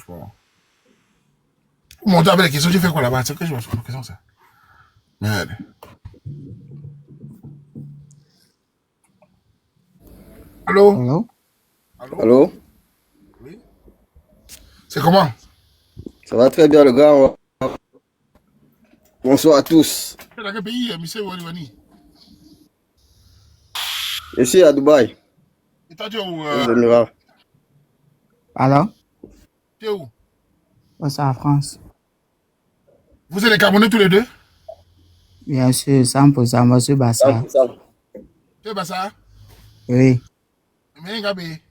franchement. Mon Dieu, avec les questions, j'ai fait quoi là-bas? C'est que je me pose la question, ça. Merde. Allô? Allô? Allô? Allô? Oui? C'est comment? Ça va très bien, le gars. Bonsoir à tous. Tu es dans quel pays, monsieur Wani? Je suis à Dubaï, Et toi, tu es où? aux Émirats. Allô? Tu es où? Oh, c'est en France. Vous êtes les Camerounais tous les deux? Bien sûr, 100%, monsieur Bassa. 100%. Tu es Bassa? Oui. Mais Ngabé.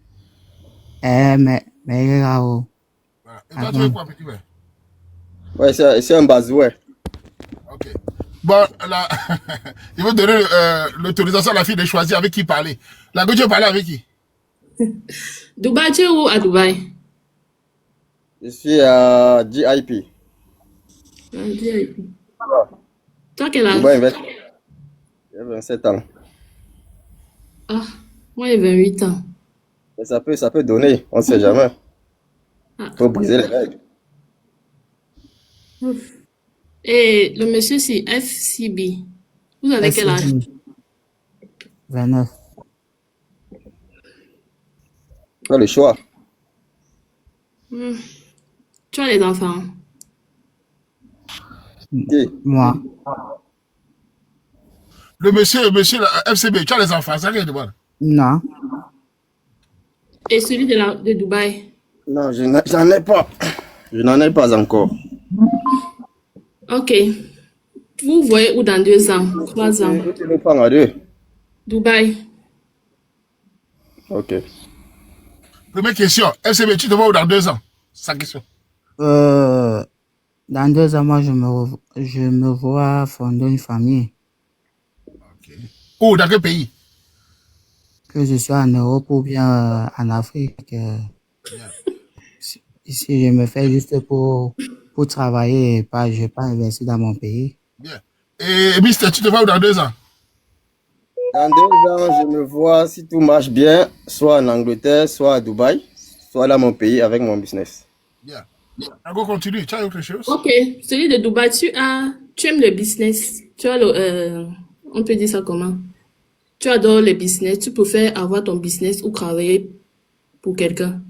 Mais là-haut. Voilà. Et toi, tu es Avant. quoi, petit frère? Ouais, c'est un bazouet. Ok. Bon, là, il faut donner l'autorisation à la fille de choisir avec qui parler. Là, que tu veux parler avec qui? Dubaï, tu es où à Dubaï? Je suis à GIP. Ah, VIP. Toi, quel âge? Dubaï, j'ai 27 ans. Ah, moi, j'ai 28 ans. Mais ça peut donner, on ne sait jamais. Ah. Faut briser les règles. Et le monsieur, c'est FCB. Vous avez quel âge? 29. Tu as le choix. Tu as les enfants? Qui? Moi. Le monsieur, la FCB, tu as les enfants, ça rien de bon. Non. Et celui de Dubaï? Non, j'en ai pas. Je n'en ai pas encore. Ok. Vous voyez où dans 2 ans, 3 ans? Tu nous prends à deux. Dubaï. Ok. Première question, FCB, tu te vois où dans 2 ans? C'est sa question. Dans 2 ans, moi, je me vois fonder une famille. Ok. Où, dans quel pays? Que je sois en Europe ou bien en Afrique. Bien. Ici, je me fais juste pour travailler et pas, je vais pas investir dans mon pays. Bien. Et Mister, tu te vois où dans 2 ans? Dans 2 ans, je me vois, si tout marche bien, soit en Angleterre, soit à Dubaï, soit dans mon pays avec mon business. Bien. Encore continue, tu as autre chose? Ok. Celui de Dubaï, tu aimes le business. Tu as on peut dire ça comment? Tu adores le business. Tu préfères avoir ton business ou travailler pour quelqu'un.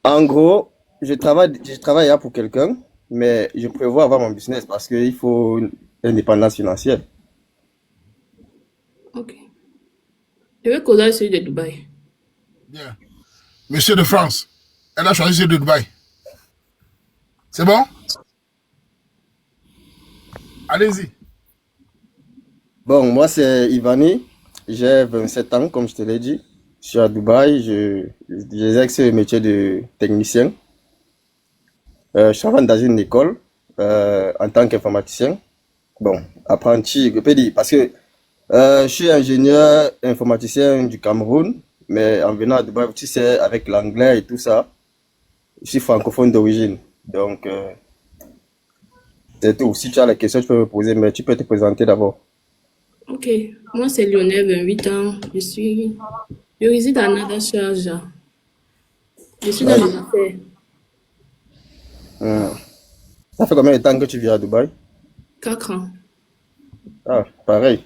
En gros, je travaille là pour quelqu'un, mais je prévois avoir mon business parce qu'il faut une indépendance financière. Ok. Je vais causer avec celui de Dubaï. Bien. Monsieur de France, elle a choisi celui de Dubaï. C'est bon? Allez-y. Bon, moi c'est Ivani, j'ai 27 ans, comme je te l'ai dit. Je suis à Dubaï, j'exerce le métier de technicien. Je travaille dans une école en tant qu'informaticien. Bon, apprenti, je peux dire, parce que je suis ingénieur informaticien du Cameroun, mais en venant à Dubaï, tu sais, avec l'anglais et tout ça, je suis francophone d'origine. Donc, c'est tout. Si tu as la question, tu peux me poser, mais tu peux te présenter d'abord. Ok. Moi, c'est Lionel, 28 ans. Je réside à Nada Sharjah. Je suis dans les affaires. Hum. Ça fait combien de temps que tu vis à Dubaï? 4 ans. Ah, pareil.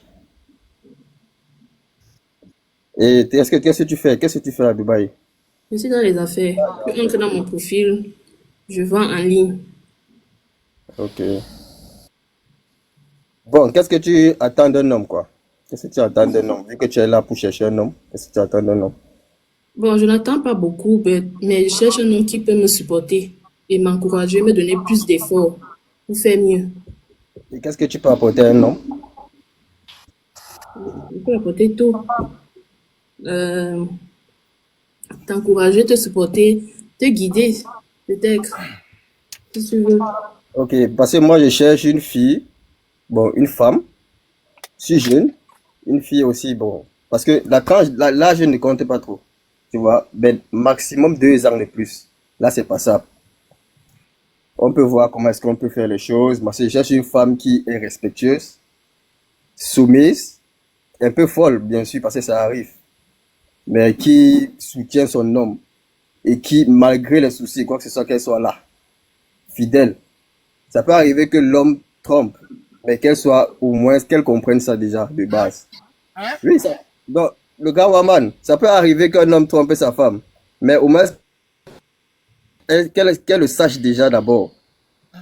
Et qu'est-ce que tu fais? Qu'est-ce que tu fais à Dubaï? Je suis dans les affaires. Tu entres dans mon profil. Je vends en ligne. Ok. Bon, qu'est-ce que tu attends d'un homme, quoi? Qu'est-ce que tu attends d'un homme? Vu que tu es là pour chercher un homme, qu'est-ce que tu attends d'un homme? Bon, je n'attends pas beaucoup, mais je cherche un homme qui peut me supporter et m'encourager, me donner plus d'efforts pour faire mieux. Et qu'est-ce que tu peux apporter à un homme? Je peux apporter tout. Euh, T'encourager, te supporter, te guider, peut-être, si tu veux. Ok, parce que moi je cherche une fille, bon, une femme, je suis jeune, une fille aussi, bon, parce que l'âge ne compte pas trop, tu vois, ben, maximum 2 ans de plus. Là, c'est pas ça. On peut voir comment est-ce qu'on peut faire les choses. Moi, je cherche une femme qui est respectueuse, soumise, un peu folle, bien sûr, parce que ça arrive, mais qui soutient son homme et qui, malgré les soucis, quoi que ce soit, qu'elle soit là, fidèle. Ça peut arriver que l'homme trompe, mais qu'elle soit, au moins, qu'elle comprenne ça déjà, de base. Hein? Oui, ça. Donc, le gars Waman, ça peut arriver qu'un homme trompe sa femme, mais au moins, qu'elle le sache déjà d'abord,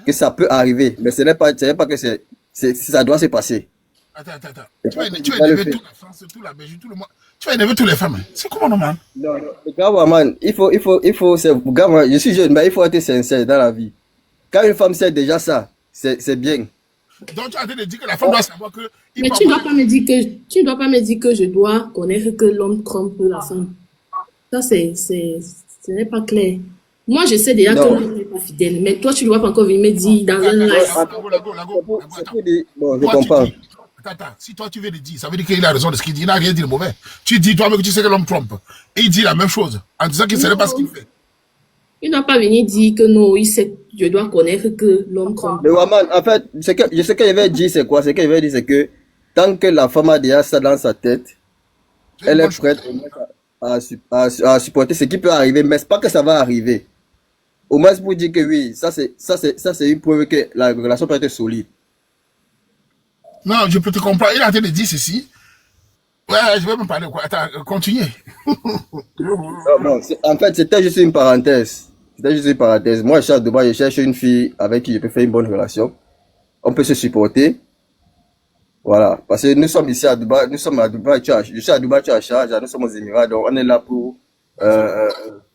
que ça peut arriver, mais ce n'est pas que ça doit se passer. Attends. Et Tu vas tu vas le énerver faire. toute la France, toute la Belgique, tout le monde. Tu vas énerver toutes les femmes. Hein. C'est comment, normal? Non, le gars Waman, gars, moi, je suis jeune, mais il faut être sincère dans la vie. Quand une femme sait déjà ça, c'est bien. Donc, tu as en train de dire que la femme doit savoir que. Mais tu ne dois pas me dire que tu ne dois pas me dire que je dois connaître que l'homme trompe la femme. Ça, ce n'est pas clair. Moi, je sais déjà que Non. l'homme n'est pas fidèle. Mais toi, tu ne dois pas encore venir me dire dans un live. Lago, C'est attends. pour dire, bon, je Toi, tu comprends. dis. Attends. Si toi, tu veux le dire, ça veut dire qu'il a raison de ce qu'il dit. Il n'a rien dit de mauvais. Tu dis toi-même que tu sais que l'homme trompe. Et il dit la même chose. En disant qu'il ne savait pas ce qu'il fait. Il ne doit pas venir dire que non, il sait, je dois connaître que l'homme trompe. Le Waman, en fait, je sais qu'il avait dit, c'est quoi? Ce qu'il avait dit, c'est que tant que la femme a déjà ça dans sa tête, C'est une elle bonne est chose. prête au moins à supporter ce qui peut arriver, mais c'est pas que ça va arriver. Au moins, pour dire que oui, ça c'est une preuve que la relation peut être solide. Non, je peux te comprendre. Il est en train de dire ceci. Ouais, je vais me parler quoi. Attends, continuez. Ah, bon, en fait, c'était juste une parenthèse. C'était juste une parenthèse. Moi, je suis à Dubaï, je cherche une fille avec qui je peux faire une bonne relation. On peut se supporter. Voilà. Parce que nous sommes ici à Dubaï, je suis à Dubaï, tu es à Sharjah, nous sommes aux Émirats, donc on est là pour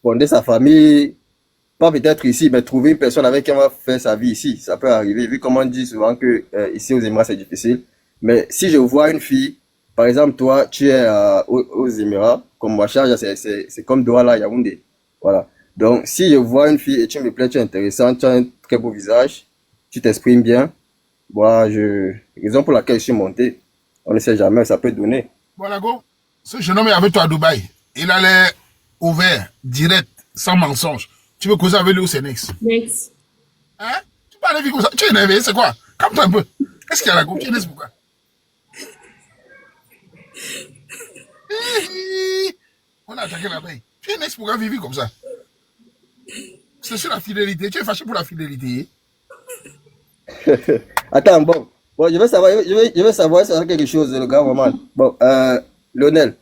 fonder sa famille. Pas peut-être ici, mais trouver une personne avec qui on va faire sa vie ici. Ça peut arriver, vu comme on dit souvent que ici aux Émirats c'est difficile. Mais si je vois une fille, par exemple toi, tu es aux Émirats, comme moi, Sharjah, c'est comme Douala, Yaoundé. Voilà. Donc si je vois une fille et tu me plais, tu es intéressante, tu as un très beau visage, tu t'exprimes bien, moi, raison pour laquelle je suis monté, on ne sait jamais, ça peut donner. Bon, Lago, ce jeune homme est avec toi à Dubaï. Il a l'air ouvert, direct, sans mensonge. Tu veux causer avec lui ou c'est next? Next. Hein? Tu parles de vie comme ça. Tu es énervé, c'est quoi? Calme-toi un peu. Qu'est-ce qu'il y a, Lago? Tu es next pourquoi? On a attaqué l'abeille. Tu es next pourquoi vivre comme ça? C'est sur la fidélité. Tu es fâché pour la fidélité. Attends, bon, je veux savoir, si ça quelque chose, le gars, vraiment. Bon, Lionel,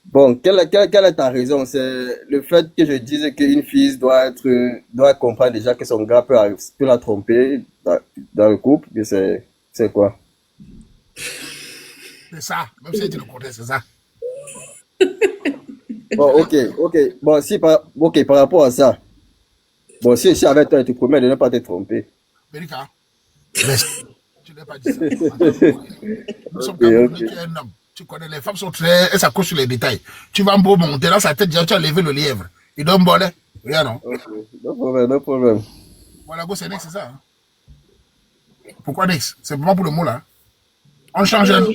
bon, quelle est ta raison? C'est le fait que je dise qu'une fille doit comprendre déjà que son gars peut la tromper dans le couple, que c'est quoi? C'est ça. Même si tu le connais, c'est ça. Bon, ok, bon, par rapport à ça, bon, si je suis avec toi, je te promets de ne pas te tromper. Mérika, laisse. Tu n'as pas dit ça. Nous sommes Camerounais, tu es un homme. Tu connais, les femmes sont très. Elles s'accrochent sur les détails. Tu vas beau monter dans sa tête, déjà, tu as levé le lièvre. Il donne bon, rien, non? Ok, no problème, no problème. Voilà, go, c'est next, c'est ça. Hein? Pourquoi next? C'est vraiment pour le mot, là. On change un homme.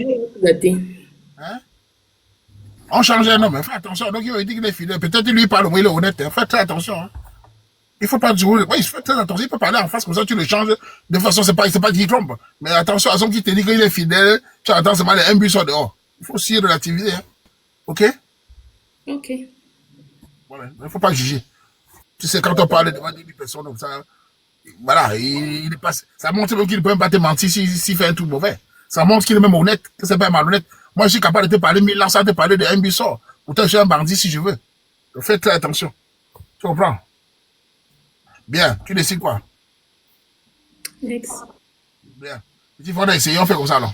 Hein? On change un homme. Fais attention. Donc, il va dire qu'il est fidèle. Peut-être qu'il lui parle, mais il est honnête. Fais très attention. Hein? Il faut pas jouer. Oui, il fait très attention. Il peut parler en face comme ça, tu le changes. De façon, c'est pas qu'il trompe. Mais attention, à son qui te dit qu'il est fidèle, tu attends seulement les un but sur dehors. Il faut aussi relativiser. Hein. OK? Ok. Voilà. Il ne faut pas juger. Tu sais, quand on parle devant une personne comme ça, voilà, il est pas, ça montre même qu'il ne peut même pas te mentir s'il fait un truc mauvais. Ça montre qu'il est même honnête, que c'est pas malhonnête. Moi, je suis capable de te parler 1000 ans sans te parler de un but sort. Pourtant, je suis un bandit si je veux. Donc, fais très attention. Tu comprends? Bien, tu décides quoi? Next. Bien. Il faut essayer, on fait comme ça alors.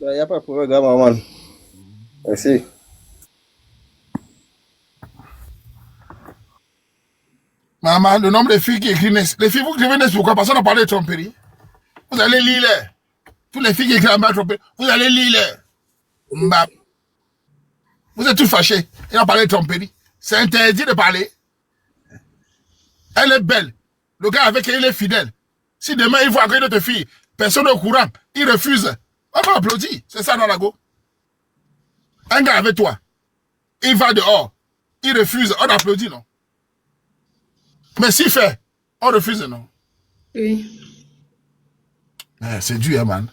Il n'y a pas de problème, gars, maman. Merci. Maman, le nombre de filles qui écrivent Ness. Les filles, vous écrivez Ness, pourquoi? Parce qu'on a parlé de tromperie. Vous allez lire les. Toutes les filles qui écrivent en bas de tromperie, vous allez lire les. Mbap. Vous êtes tous fâchés. Il a parlé de tromperie. C'est interdit de parler. Elle est belle. Le gars avec elle, il est fidèle. Si demain il voit une autre fille, personne n'est au courant, il refuse. On va applaudir. C'est ça, non, Lago? Un gars avec toi, il va dehors, il refuse, on applaudit, non? Mais s'il fait, on refuse, non? Oui. C'est dur, hein, man.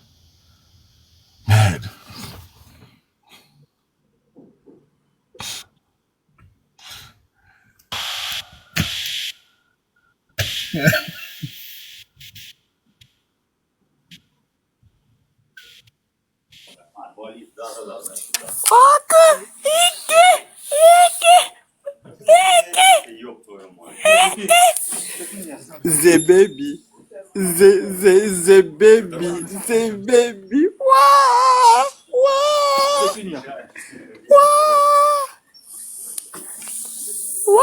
Merde. The baby. The baby. The baby. Wow. Wow. Wow. Wow.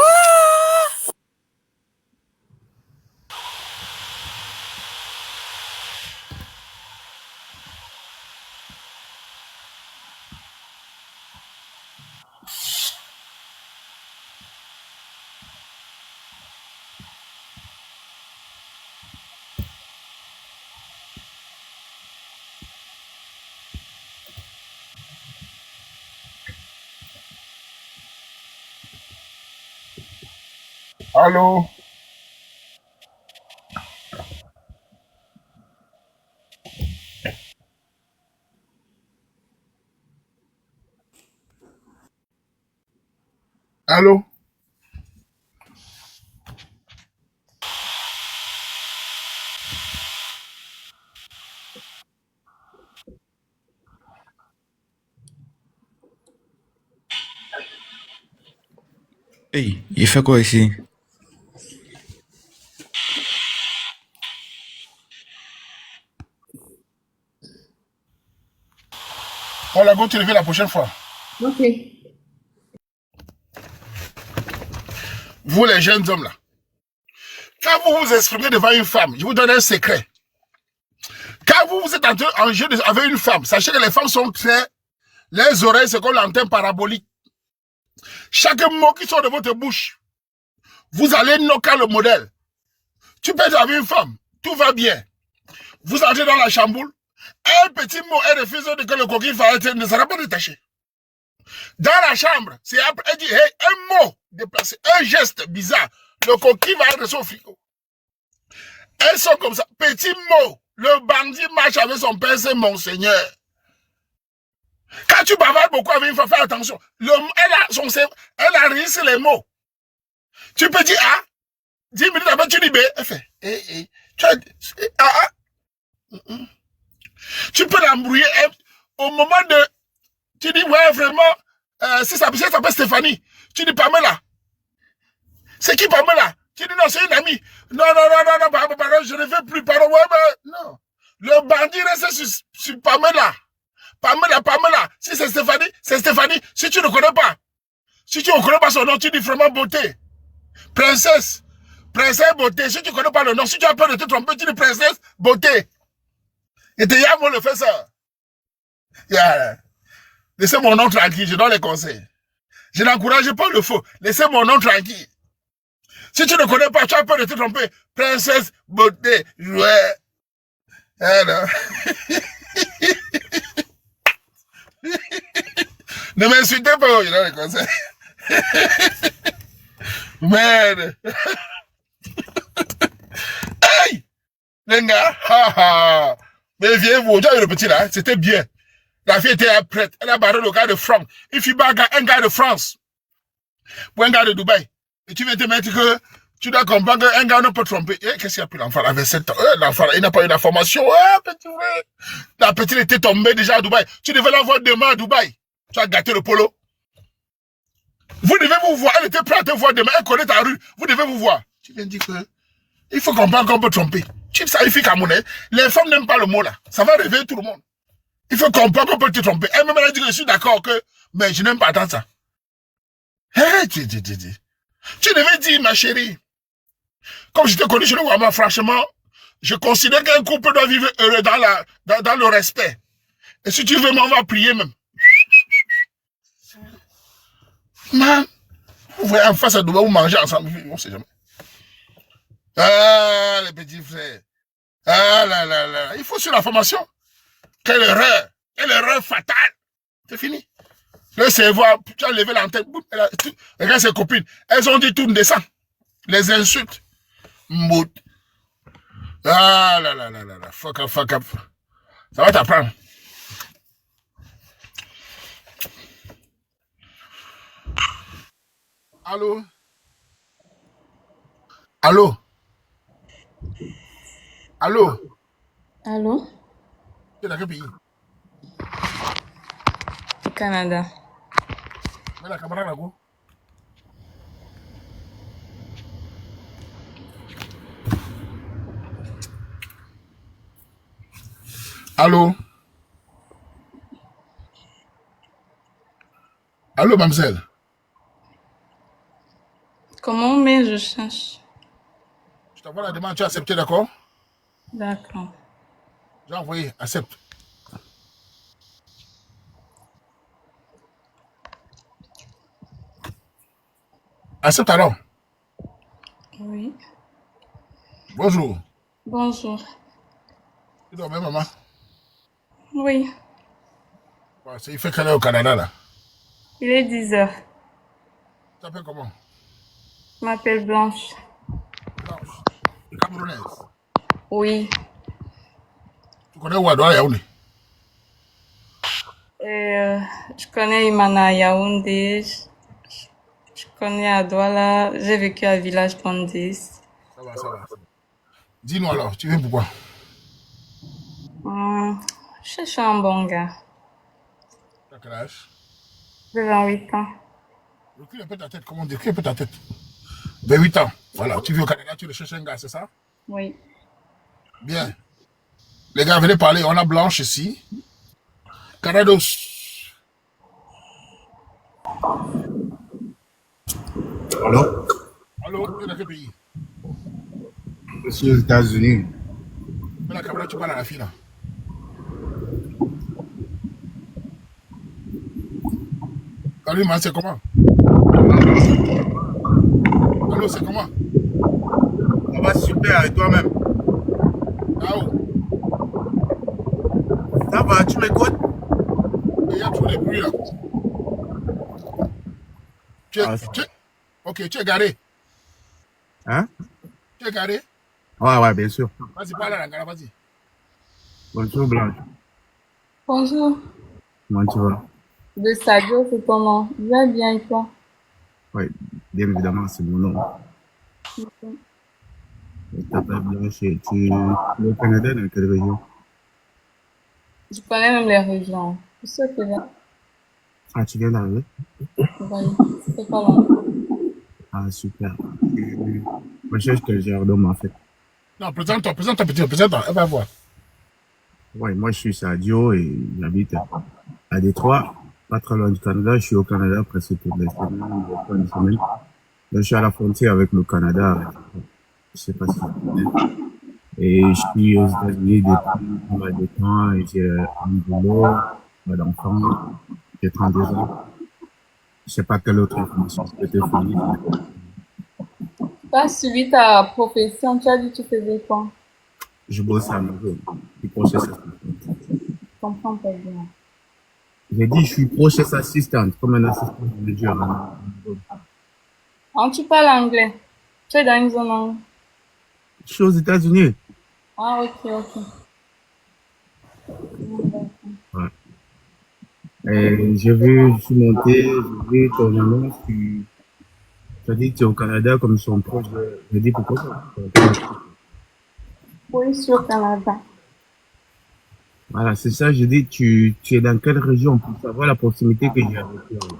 Allô? Allô? Hey, il fait quoi ici? On la go, tu le fais la prochaine fois. Ok. Vous, les jeunes hommes là, quand vous vous exprimez devant une femme, je vous donne un secret. Quand vous êtes en jeu avec une femme, sachez que les femmes sont très... Les oreilles, c'est comme l'antenne parabolique. Chaque mot qui sort de votre bouche, vous allez knocker le modèle. Tu peux être avec une femme, tout va bien. Vous entrez dans la chamboule, un petit mot, elle refuse de que le coquille ne sera pas détaché. Dans la chambre, c'est elle dit, hey, un mot déplacé, un geste bizarre, le coquille va être son frigo. Elles sont comme ça, petit mot, le bandit marche avec son père, c'est mon seigneur. Quand tu bavardes beaucoup avec une femme, fais attention. Elle a réussi les mots. Tu peux dire A, 10 minutes après, tu dis B. Elle fait, tu peux l'embrouiller. Au moment de, tu dis, ouais, vraiment, si ça s'appelle Stéphanie, tu dis Pamela. C'est qui Pamela? Tu dis, non, c'est une amie. Non, pardon, je ne veux plus, pardon, ouais, non. Le bandit reste sur Pamela. Pamela. Si c'est Stéphanie, c'est Stéphanie. Si tu ne connais pas, si tu ne connais pas son nom, tu dis vraiment beauté. Princesse beauté. Si tu ne connais pas le nom, si tu as peur de te tromper, tu dis princesse beauté. Et tes yams le fait ça. Yeah. Laissez mon nom tranquille, je donne les conseils. Je n'encourage pas le faux. Laissez mon nom tranquille. Si tu ne connais pas, tu as peur de te tromper. Princesse beauté. Ouais. Alors. Ne m'insultez pas, je donne les conseils. Merde. Hey! Les gars, méfiez-vous, tu as eu le petit là, c'était bien. La fille était prête, elle a barré le gars de France. Il fit un gars de France pour un gars de Dubaï. Et tu veux te mettre que tu dois comprendre qu'un gars ne peut tromper. Qu'est-ce qu'il y a pris l'enfant? Il avait 7 ans. L'enfant, il n'a pas eu d'information. Petit frère. La petite était tombée déjà à Dubaï. Tu devais la voir demain à Dubaï. Tu as gâté le polo. Vous devez vous voir. Elle était prête à te voir demain. Elle connaît ta rue. Vous devez vous voir. Tu viens de dire que il faut comprendre qu'on peut tromper. Chips, ça, il fait Camerounais. Les femmes n'aiment pas le mot là. Ça va réveiller tout le monde. Il faut comprendre qu'on peut te tromper. Elle-même, elle a dit que je suis d'accord que, mais je n'aime pas tant ça. Tu devais dire, ma chérie, comme je t'ai connu chez le Ouama, franchement, je considère qu'un couple doit vivre heureux dans le respect. Et si tu veux, on va prier même. Man, vous voyez en face à Dubaï, vous mangez ensemble, on ne sait jamais. Ah, les petits frères. Ah là. Il faut sur la formation. Quelle erreur fatale. C'est fini. Le cerveau, tu as levé l'antenne. Regarde ses copines. Elles ont dit tout descend. Les insultes. Mout. Ah là. Fuck up. Ça va t'apprendre. Allô? Allô? Allô? Tu es dans quel pays? Au Canada. Mais la camarade, là, go. Allô? Allô, mademoiselle? Comment mais je cherche? Je t'envoie la demande, tu as accepté, d'accord? D'accord. J'ai envoyé, accepte. Accepte alors. Oui. Bonjour. Bonjour. Tu dors bien, maman? Oui. Ouais, il fait qu'elle est au Canada, là. Il est 10 heures. Tu t'appelles comment? Je m'appelle Blanche. Blanche. Camerounaise. Oui. Tu connais où à Douala, Yaoundé? Je connais Imana à Yaoundé. Je connais à Douala. J'ai vécu à Village Pandis. Ça va, ça va. Dis-nous alors, tu viens pourquoi? Je cherche un bon gars. Tu as quel âge? J'ai 28 ans. Recule un peu ta tête, comment on dit? Recule un peu ta tête. 28 ans. Voilà, tu vis au Canada, tu recherches un gars, c'est ça? Oui. Bien. Les gars, venez parler. On a Blanche ici. Canados. Allô? Allô, tu es dans quel pays? Je suis aux États-Unis. Mais la caméra, tu parles à la fille là. Salut, man, c'est comment? Allô, c'est comment? Ça va super, et toi-même? Ah, oh. Ça va, tu m'écoutes? Il y a trop de bruit là. Tu es, Ah, tu es- Ok, tu es garé. hein? Tu es garé. Ouais, bien sûr. Vas-y, parle à la gare, vas-y. Bonjour Blanche. Bonjour. Comment tu vas? De Sadio, c'est ton nom. Je vais bien et toi? Oui, bien évidemment, c'est mon nom. Je t'appelle Blanche et tu es au Canada, dans quelle région? Je connais même les régions. Je sais que là. Ah, tu viens d'arriver? Oui. C'est pas long. Ah, super. Je cherche quel genre d'homme en fait. Non, présente-toi, présente-toi, petit, présente-toi. Elle va voir. Ouais, moi je suis Sadio et j'habite à Détroit, pas très loin du Canada. Je suis au Canada presque toutes les semaines, des fois une semaine. Donc, je suis à la frontière avec le Canada. Je sais pas si tu connais. Et je suis aux États-Unis depuis pas mal de temps et j'ai un boulot, pas d'enfant, j'ai 32 ans. Je sais pas quelle autre information je peux te fournir. Tu as suivi ta profession. Tu as dit que tu faisais quoi? Je bosse à Amazon. Je suis process assistant. Je comprends pas bien. J'ai dit je suis process assistant, comme un assistant manager à Amazon. Ah, tu parles anglais. Tu es dans une zone anglais. Je suis aux États-Unis. Ah, ok. Ouais. Et je suis monté, j'ai vu ton annonce, tu as dit que tu es au Canada comme son proche. J'ai dit pourquoi pas. Oui, sur Canada. Voilà, c'est ça, je dis, tu es dans quelle région pour savoir la proximité que j'ai avec toi.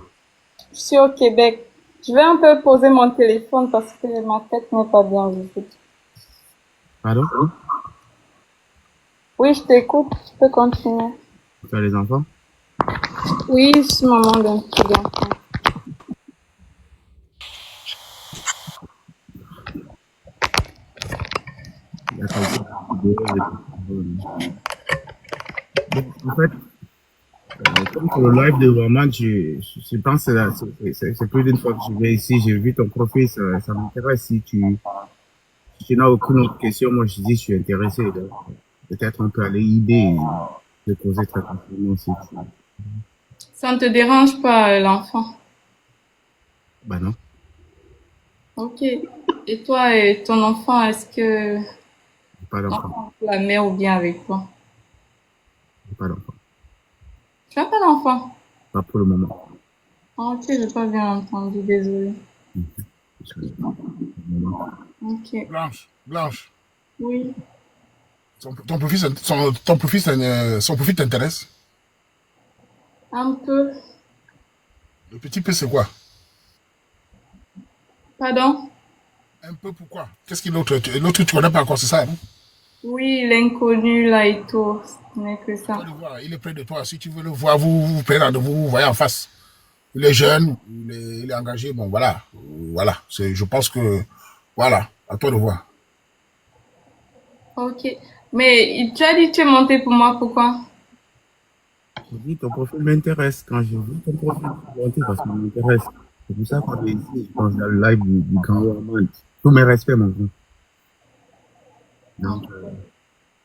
Je suis au Québec. Je vais un peu poser mon téléphone parce que ma tête n'est pas bien visite. Pardon? Oui, je t'écoute. Tu peux continuer. Tu as les enfants? Oui, je suis maman d'un petit garçon. D'accord. Donc, en fait, comme pour le live de Roman, je pense que c'est plus d'une fois que je vais ici, j'ai vu ton profil, ça m'intéresse. Si tu n'as aucune autre question, moi je dis je suis intéressé. Donc, peut-être on peut aller eBay et poser très rapidement si tu... Ça ne te dérange pas, l'enfant? Bah non, Ok. Et toi et ton enfant, est-ce que j'ai pas d'enfant. l'enfant est avec la mère ou bien avec toi? J'ai pas d'enfant. Tu n'as pas d'enfant? Pas pour le moment. Ah, ok, j'ai pas bien entendu, désolé. Pour le moment. Ok. Blanche, Blanche. Oui. Son profil t'intéresse? Un peu. Le petit peu, c'est quoi? Pardon? Un peu pourquoi? Qu'est-ce qu'il l'autre? L'autre, tu connais pas encore, c'est ça, non? Oui, l'inconnu là et tout. Ce n'est que À ça. toi de voir, il est près de toi. Si tu veux le voir, vous prenez rendez-vous, vous voyez en face. Il est jeune, il est engagé, bon, voilà. Voilà. Je pense que, voilà, à toi de voir. Ok. Mais tu as dit que tu es monté pour moi, pourquoi? Je dis, ton profil m'intéresse. Quand je vois ton profil, je suis parce qu'il m'intéresse. C'est pour ça qu'on est ici, je pense, dans le live du grand Roman. Tous mes respects, mon frère. Donc,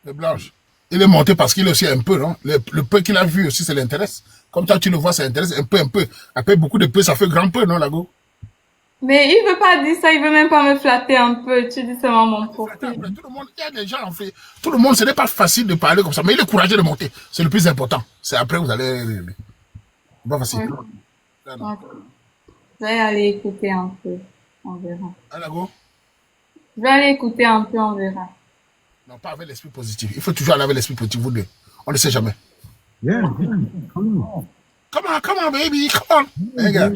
Le Blanche. Il est monté parce qu'il est aussi un peu, non? Le peu qu'il a vu aussi, ça l'intéresse. Comme toi, tu le vois, ça l'intéresse un peu, un peu. Après, beaucoup de peu, ça fait grand peu, non, Lago? Mais il veut pas dire ça, il veut même pas me flatter un peu. Tu dis seulement mon profil. Attends, après, tout le monde, il y a des gens, en fait, tout le monde, ce n'est pas facile de parler comme ça, mais il est courageux de monter. C'est le plus important. C'est après, vous allez... C'est pas facile. Ok. Ah, non. Ok. Je vais aller écouter un peu. On verra. Ah, Lago? Je vais aller écouter un peu, on verra. Non, pas avec l'esprit positif. Il faut toujours aller avec l'esprit positif, vous deux. On ne sait jamais. yeah, come on. Come on, baby, come on. Hey, gars.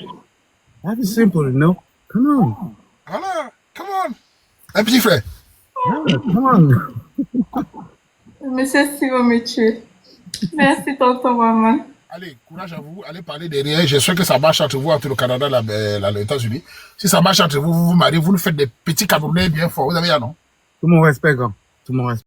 That is simple, you know? Come on. Voilà, come on. Un petit frère. Yeah, come on. Monsieur, si vous me tuez. Merci, tonton maman. Allez, courage à vous. Allez parler derrière. Je sais que ça marche entre vous, entre le Canada et les États-Unis. Si ça marche entre vous, vous vous mariez, vous nous faites des petits Camerounais bien forts. Vous avez un nom? Tout mon respect, gars. Tout mon respect.